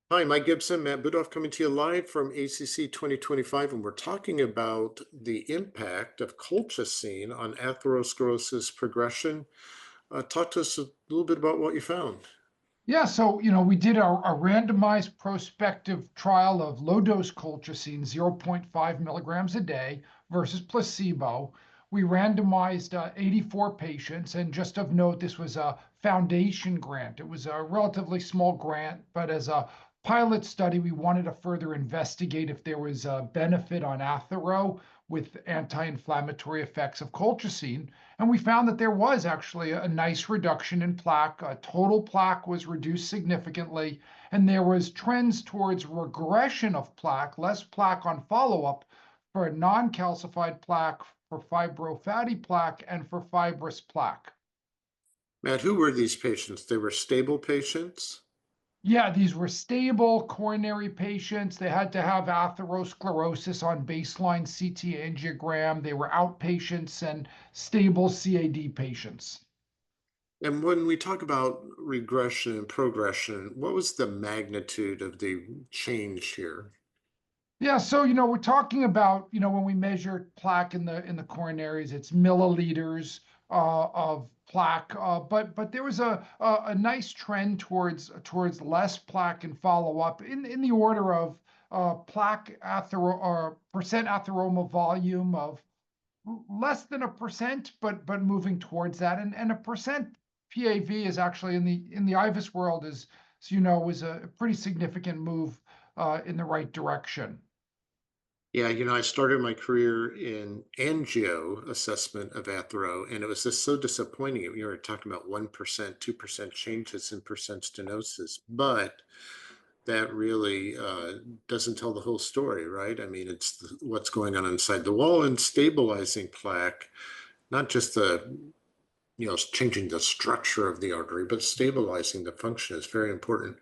Hi, Mike Gibson, Matt Budoff coming to you live from ACC 2025, and we're talking about the impact of colchicine on atherosclerosis progression. Talk to us a little bit about what you found. Yeah, so we did a randomized prospective trial of low dose colchicine, 0.5 milligrams a day versus placebo. We randomized 84 patients, and just of note, this was a foundation grant. It was a relatively small grant, but as a pilot study, we wanted to further investigate if there was a benefit on athero with anti-inflammatory effects of colchicine. And we found that there was actually a nice reduction in plaque. Total plaque was reduced significantly, and there was trends towards regression of plaque, less plaque on follow-up for non-calcified plaque, for fibrofatty plaque, and for fibrous plaque. Matt, who were these patients? They were stable patients? Yeah, these were stable coronary patients. They had to have atherosclerosis on baseline CT angiogram. They were outpatients and stable CAD patients. And when we talk about regression and progression, what was the magnitude of the change here? Yeah, so we're talking about when we measure plaque in the coronaries, it's milliliters of plaque, but there was a nice trend towards less plaque and follow up in the order of plaque athero or percent atheroma volume of less than a percent, but moving towards that, and a percent PAV is actually in the IVUS world is, as you know, was a pretty significant move in the right direction. Yeah, I started my career in angio assessment of athero, and it was just so disappointing. You were talking about 1%, 2% changes in percent stenosis, but that really doesn't tell the whole story, right? I mean, it's what's going on inside the wall and stabilizing plaque, not just changing the structure of the artery, but stabilizing the function is very important.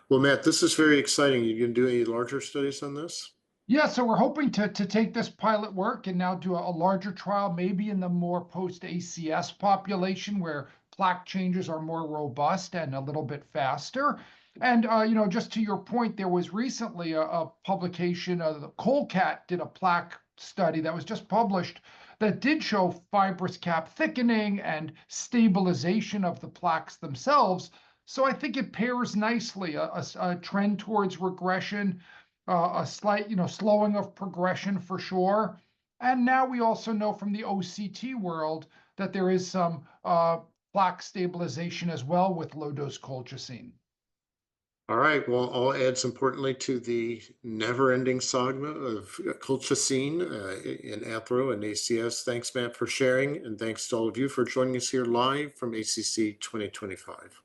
Well, Matt, this is very exciting. You can do any larger studies on this? Yeah, so we're hoping to take this pilot work and now do a larger trial, maybe in the more post ACS population where plaque changes are more robust and a little bit faster. And just to your point, there was recently a publication. The Colcat did a plaque study that was just published that did show fibrous cap thickening and stabilization of the plaques themselves. So I think it pairs nicely a trend towards regression, a slight, slowing of progression for sure. And now we also know from the OCT world that there is some plaque stabilization as well with low dose colchicine. All right. Well, I'll add importantly to the never-ending saga of colchicine in Athro and ACS. Thanks, Matt, for sharing, and thanks to all of you for joining us here live from ACC 2025.